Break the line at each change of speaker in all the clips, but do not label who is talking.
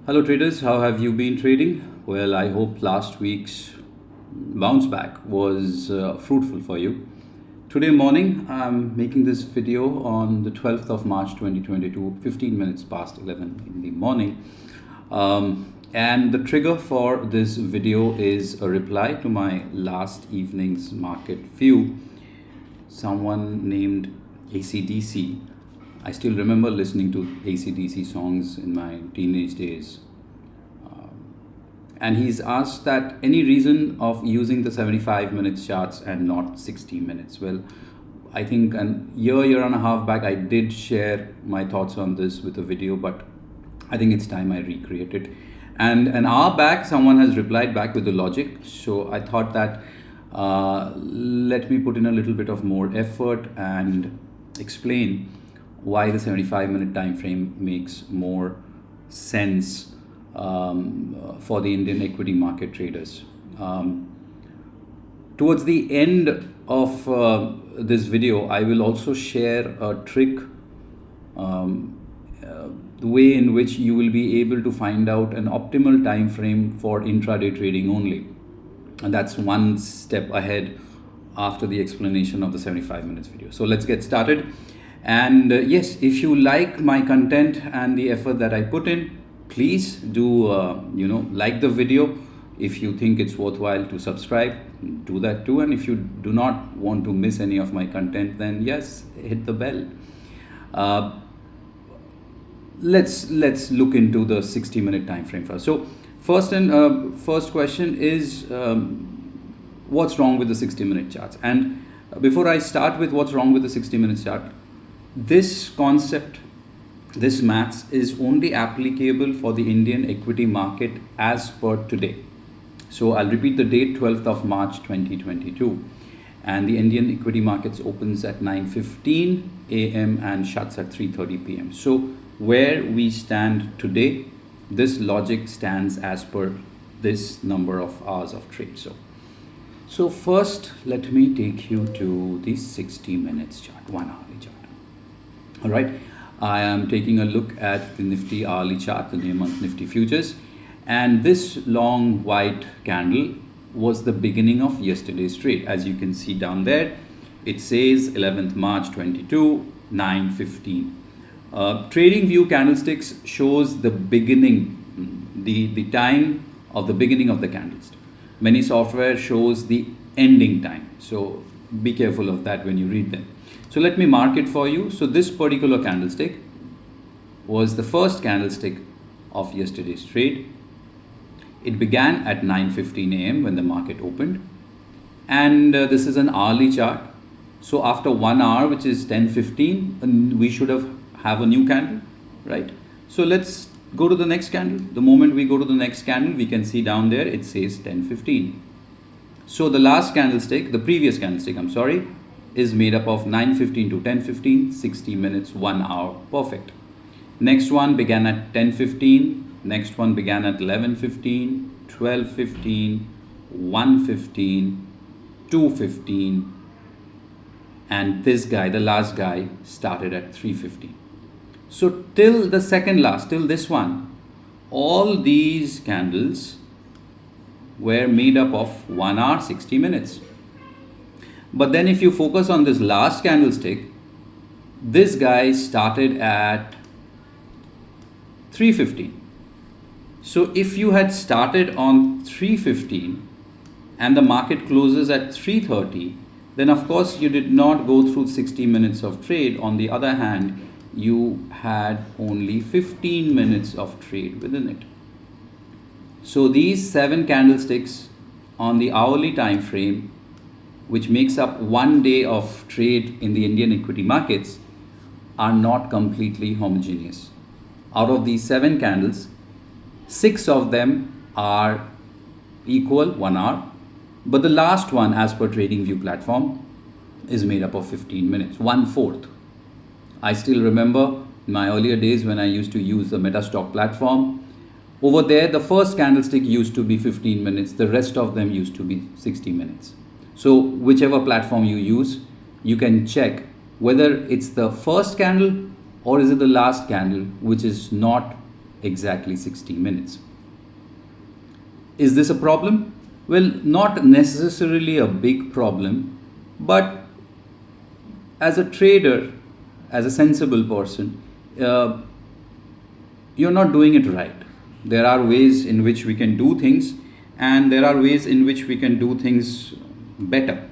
Hello traders, how have you been trading? Well, I hope last week's bounce back was fruitful for you. Today morning, I'm making this video on the 12th of March 2022, 15 minutes past 11 in the morning. And the trigger for this video is a reply to my last evening's market view. Someone named ACDC. I still remember listening to ACDC songs in my teenage days. And he's asked that any reason of using the 75 minutes charts and not 60 minutes. Well, I think a year and a half back, I did share my thoughts on this with a video, but I think it's time I recreate it. And an hour back, someone has replied back with the logic. So I thought that let me put in a little bit of more effort and explain why the 75-minute time frame makes more sense for the Indian equity market traders. Towards the end of this video, I will also share a trick, the way in which you will be able to find out an optimal time frame for intraday trading only. And that's one step ahead after the explanation of the 75 minutes video. So let's get started. And yes, if you like my content and the effort that I put in, please do like the video. If you think it's worthwhile to subscribe, do that too. And if you do not want to miss any of my content, then yes, hit the bell. Let's look into the 60-minute time frame first. So first question is what's wrong with the 60-minute charts? And before I start with what's wrong with the 60-minute chart, this concept, this maths is only applicable for the Indian equity market as per today. So I'll repeat the date, 12th of March 2022. And the Indian equity markets opens at 9:15 a.m. and shuts at 3:30 p.m. So where we stand today, this logic stands as per this number of hours of trade. So first, let me take you to the 60 minutes chart, 1 hourly chart. All right, I am taking a look at the Nifty hourly chart, the near-month Nifty futures, and this long white candle was the beginning of yesterday's trade. As you can see down there, it says 11th March 22, 9:15. Trading view candlesticks shows the beginning, the time of the beginning of the candlestick. Many software shows the ending time, so be careful of that when you read them. So let me mark it for you. So this particular candlestick was the first candlestick of yesterday's trade. It began at 9:15 a.m. when the market opened, and this is an hourly chart. So after 1 hour, which is 10:15, we should have a new candle, right? So let's go to the next candle. The moment we go to the next candle, we can see down there it says 10:15. So the last candlestick, the previous candlestick, I'm sorry, is made up of 9:15 to 10:15, 60 minutes, 1 hour, perfect. Next one began at 10:15, next one began at 11:15, 12:15, 1:15, 2:15, and this guy, the last guy, started at 3:15. So till the second last, till this one, all these candles were made up of 1 hour, 60 minutes. But then if you focus on this last candlestick, this guy started at 3:15. So if you had started on 3:15 and the market closes at 3:30, then of course you did not go through 60 minutes of trade. On the other hand, you had only 15 minutes of trade within it. So these 7 candlesticks on the hourly time frame, which makes up 1 day of trade in the Indian equity markets, are not completely homogeneous. Out of these 7 candles, 6 of them are equal 1 hour, but the last one, as per TradingView platform, is made up of 15 minutes, 1/4. I still remember in my earlier days when I used to use the Metastock platform. Over there, the first candlestick used to be 15 minutes, the rest of them used to be 60 minutes. So whichever platform you use, you can check whether it's the first candle or is it the last candle which is not exactly 60 minutes. Is this a problem? Well, not necessarily a big problem, but as a trader, as a sensible person, uh, you're not doing it right. There are ways in which we can do things, and there are ways in which we can do things better.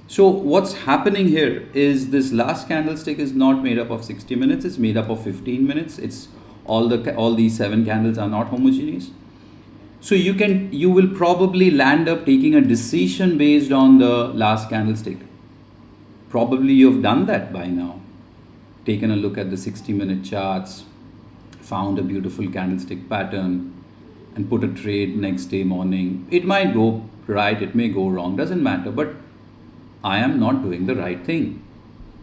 So what's happening here is this last candlestick is not made up of 60 minutes, it's made up of 15 minutes. It's all these 7 candles are not homogeneous. So you will probably land up taking a decision based on the last candlestick. Probably you've done that by now. Taken a look at the 60-minute charts, found a beautiful candlestick pattern, and put a trade next day morning. It might go right, it may go wrong, doesn't matter, but I am not doing the right thing.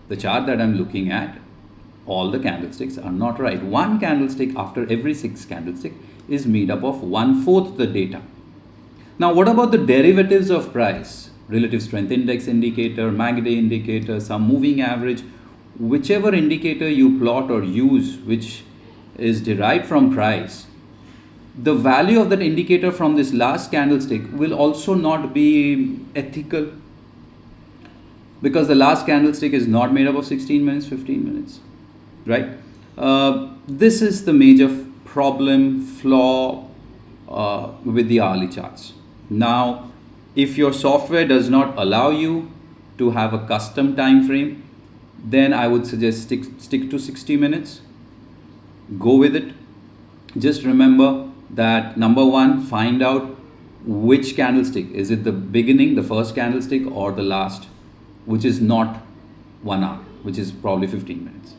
The chart that I'm looking at, all the candlesticks are not right. One candlestick after every 6 candlestick is made up of 1/4 the data. Now, what about the derivatives of price? Relative strength index indicator, MACD indicator, some moving average, whichever indicator you plot or use, which is derived from price, the value of that indicator from this last candlestick will also not be ethical, because the last candlestick is not made up of 16 minutes, 15 minutes, right? This is the major problem, flaw with the hourly charts. Now, if your software does not allow you to have a custom time frame, then I would suggest stick to 60 minutes. Go with it. Just remember that number one, find out which candlestick. Is it the beginning, the first candlestick, or the last, which is not 1 hour, which is probably 15 minutes.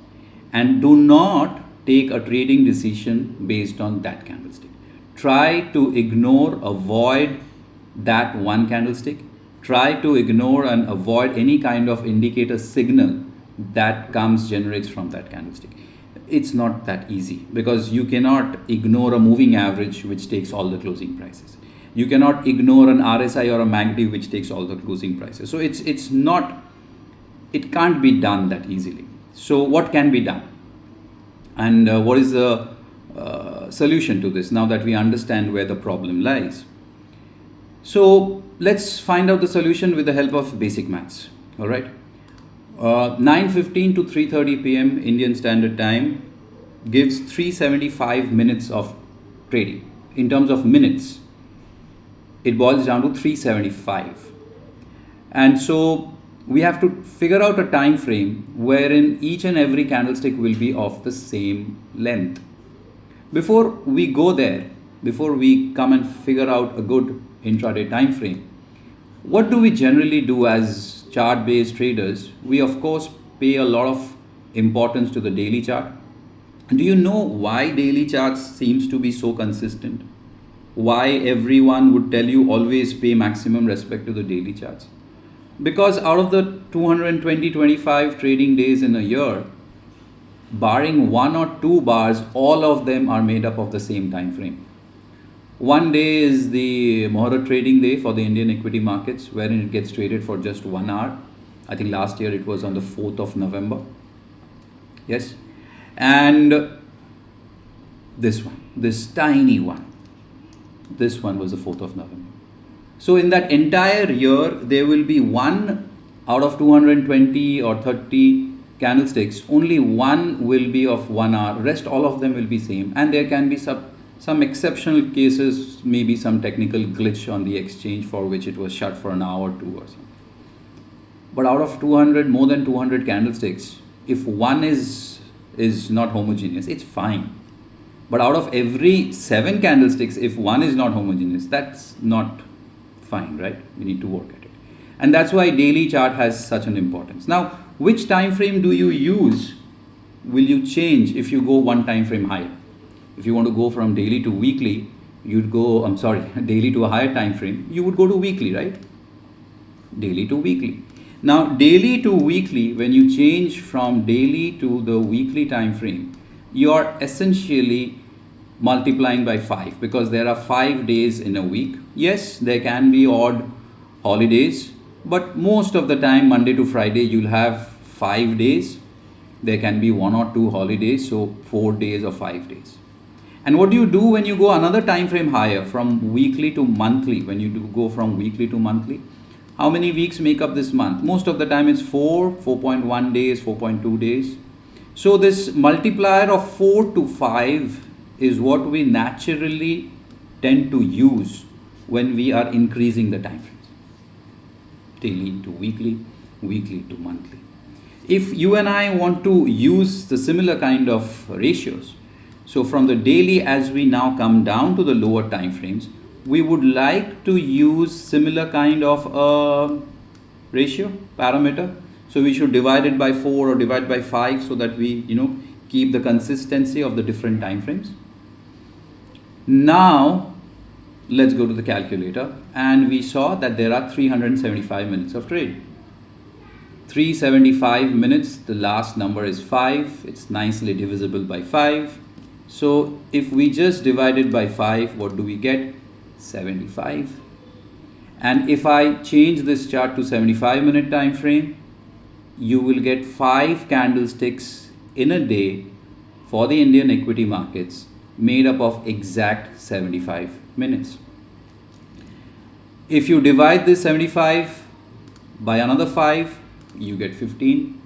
And do not take a trading decision based on that candlestick. Try to ignore, avoid that one candlestick. Try to ignore and avoid any kind of indicator signal that generates from that candlestick. It's not that easy, because you cannot ignore a moving average which takes all the closing prices. You cannot ignore an RSI or a MACD which takes all the closing prices. So it can't be done that easily. So what can be done? And what is the solution to this now that we understand where the problem lies? So let's find out the solution with the help of basic maths. All right. 9:15 to 3:30 p.m. Indian Standard Time gives 375 minutes of trading. In terms of minutes, it boils down to 375. And so we have to figure out a time frame wherein each and every candlestick will be of the same length. Before we go there, before we come and figure out a good intraday time frame, what do we generally do as chart-based traders? We of course pay a lot of importance to the daily chart. Do you know why daily charts seems to be so consistent? Why everyone would tell you always pay maximum respect to the daily charts? Because out of the 220-25 trading days in a year, barring 1 or 2 bars, all of them are made up of the same time frame. One day is the Muhurat trading day for the Indian equity markets, wherein it gets traded for just 1 hour. I think last year it was on the 4th of November. Yes. And this one, this tiny one, this one was the 4th of November. So in that entire year, there will be one out of 220 or 30 candlesticks, only one will be of 1 hour. Rest all of them will be same. And there can be some exceptional cases, maybe some technical glitch on the exchange for which it was shut for an hour or 2 or something. But out of 200, more than 200 candlesticks, if one is not homogeneous, it's fine. But out of every 7 candlesticks, if one is not homogeneous, that's not fine, right? We need to work at it. And that's why daily chart has such an importance. Now, which time frame do you use? Will you change if you go one time frame higher? If you want to go from daily to weekly, you'd go, daily to a higher time frame, you would go to weekly, right? Daily to weekly. Now, daily to weekly, when you change from daily to the weekly time frame, you are essentially multiplying by 5, because there are 5 days in a week. Yes, there can be odd holidays, but most of the time, Monday to Friday, you'll have 5 days. There can be 1 or 2 holidays, so 4 days or 5 days. And what do you do when you go another time frame higher, from weekly to monthly? When you go from weekly to monthly, how many weeks make up this month? Most of the time it's 4.1 days, 4.2 days. So this multiplier of 4 to 5 is what we naturally tend to use when we are increasing the time frames. Daily to weekly, weekly to monthly. If you and I want to use the similar kind of ratios, so from the daily, as we now come down to the lower time frames, we would like to use similar kind of a ratio parameter. So we should divide it by 4 or divide by 5 so that we keep the consistency of the different time frames. Now let's go to the calculator, and we saw that there are 375 minutes of trade. 375 minutes, the last number is 5, it's nicely divisible by 5. So if we just divide it by 5, what do we get? 75. And if I change this chart to 75-minute time frame, you will get 5 candlesticks in a day for the Indian equity markets, made up of exact 75 minutes. If you divide this 75 by another 5, you get 15.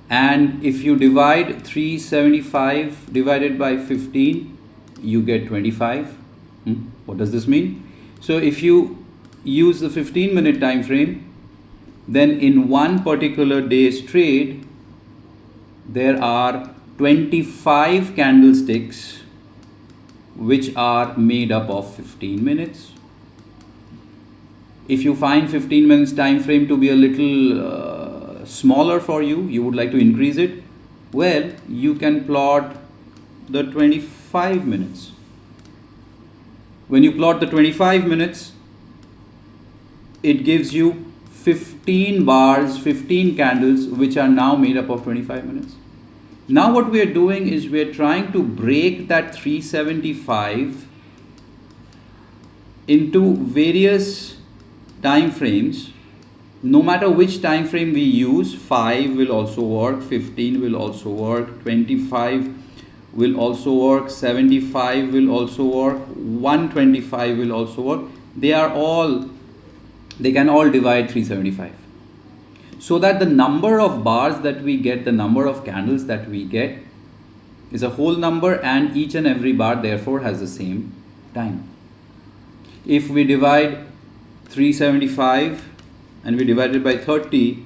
And if you divide 375 divided by 15, you get 25. What does this mean? So if you use the 15-minute time frame, then in one particular day's trade, there are 25 candlesticks which are made up of 15 minutes. If you find 15 minutes time frame to be a little smaller for you, you would like to increase it, well, you can plot the 25 minutes. When you plot the 25 minutes, it gives you 15 bars, 15 candles, which are now made up of 25 minutes. Now what we are doing is we are trying to break that 375 into various time frames. No matter which time frame we use, 5 will also work, 15 will also work, 25 will also work, 75 will also work, 125 will also work. They can all divide 375. So that the number of bars that we get, the number of candles that we get, is a whole number, and each and every bar therefore has the same time. If we divide 375 and we divide it by 30,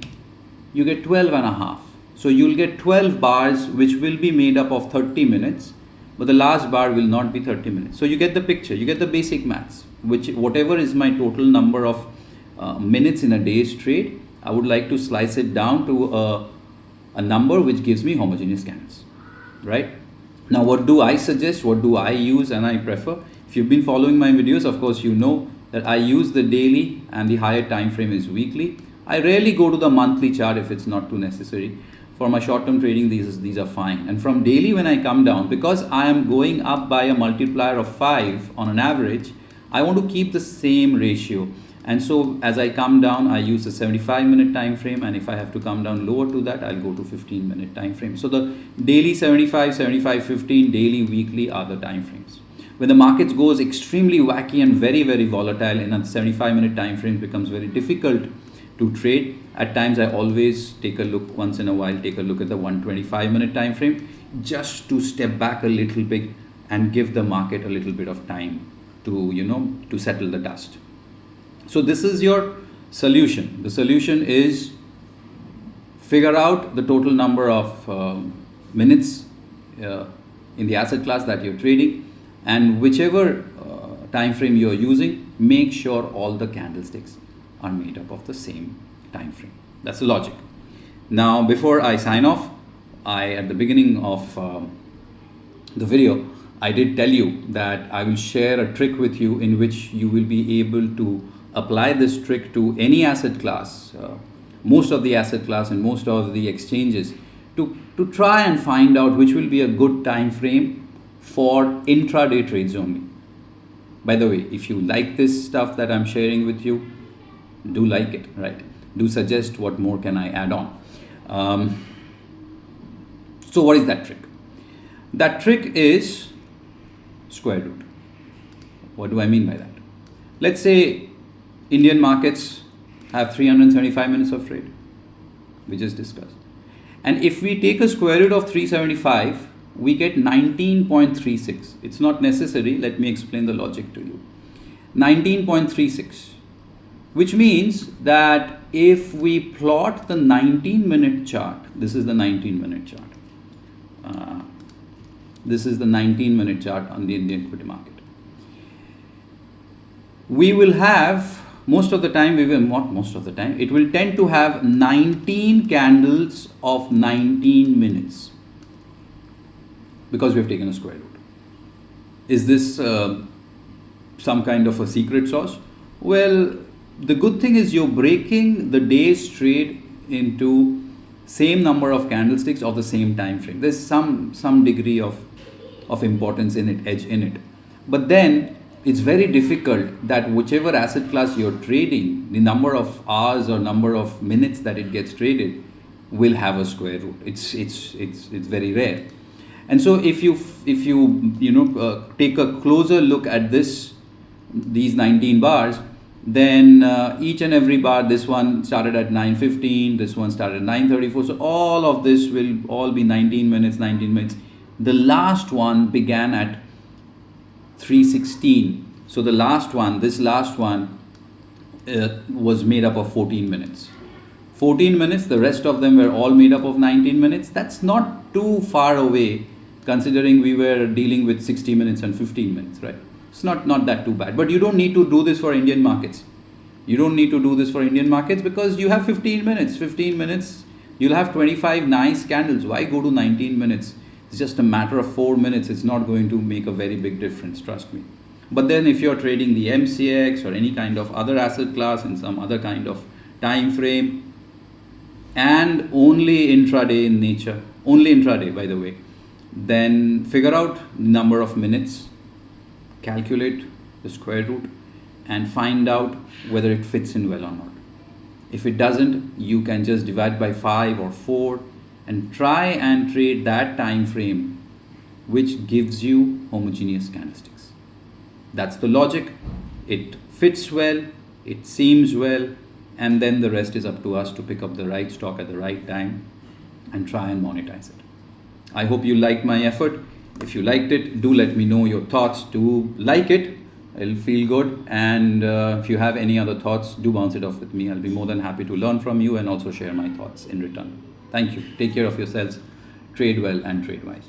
you get 12 and a half. So you'll get 12 bars which will be made up of 30 minutes, but the last bar will not be 30 minutes. So you get the picture, you get the basic maths, which whatever is my total number of minutes in a day's trade, I would like to slice it down to a number which gives me homogeneous candles, right? Now what do I suggest, what do I use and I prefer? If you've been following my videos, of course you know that I use the daily and the higher time frame is weekly. I rarely go to the monthly chart if it's not too necessary. For my short-term trading, these are fine. And from daily, when I come down, because I am going up by a multiplier of 5 on an average, I want to keep the same ratio. And so as I come down, I use a 75-minute time frame, and if I have to come down lower to that, I'll go to 15-minute time frame. So the daily 75, 75, 15, daily, weekly are the time frames. When the markets goes extremely wacky and very, very volatile, in a 75-minute time frame, it becomes very difficult to trade. At times I always take a look, once in a while, take a look at the 125-minute time frame, just to step back a little bit and give the market a little bit of time to settle the dust. So this is your solution. The solution is figure out the total number of minutes in the asset class that you're trading, and whichever time frame you're using, make sure all the candlesticks are made up of the same time frame. That's the logic. Now before I sign off, at the beginning of the video, I did tell you that I will share a trick with you in which you will be able to apply this trick to any asset class, most of the asset class and most of the exchanges, to try and find out which will be a good time frame for intraday trades only. By the way, if you like this stuff that I'm sharing with you, do like it, right? Do suggest what more can I add on. So what is that trick? That trick is square root. What do I mean by that? Let's say Indian markets have 375 minutes of trade. We just discussed. And if we take a square root of 375, we get 19.36. It's not necessary. Let me explain the logic to you. 19.36, which means that if we plot the 19-minute chart, this is the 19-minute chart. This is the 19-minute chart on the Indian equity market. We will have, most of the time, not most of the time, it will tend to have 19 candles of 19 minutes because we have taken a square root. Is this some kind of a secret sauce? Well, the good thing is you're breaking the day's trade into same number of candlesticks of the same time frame. There's some degree of importance in it, edge in it. But then it's very difficult that whichever asset class you're trading, the number of hours or number of minutes that it gets traded will have a square root. It's very rare. And so if you take a closer look at these 19 bars, then each and every bar, this one started at 9:15, this one started at 9:34. So all of this will all be 19 minutes, 19 minutes. The last one began at 3:16. So the last one, this last one was made up of 14 minutes. 14 minutes, the rest of them were all made up of 19 minutes. That's not too far away considering we were dealing with 60 minutes and 15 minutes, right? It's not that too bad. But you don't need to do this for Indian markets. You don't need to do this for Indian markets because you have 15 minutes. 15 minutes, you'll have 25 nice candles. Why go to 19 minutes? It's just a matter of 4 minutes. It's not going to make a very big difference, trust me. But then if you're trading the MCX or any kind of other asset class in some other kind of time frame and only intraday in nature, only intraday by the way, then figure out the number of minutes, calculate the square root and find out whether it fits in well or not. If it doesn't, you can just divide by 5 or 4 and try and trade that time frame which gives you homogeneous candlesticks. That's the logic. It fits well, it seems well, and then the rest is up to us to pick up the right stock at the right time and try and monetize it. I hope you liked my effort. If you liked it, do let me know your thoughts. Do like it. It'll feel good. And if you have any other thoughts, do bounce it off with me. I'll be more than happy to learn from you and also share my thoughts in return. Thank you. Take care of yourselves. Trade well and trade wise.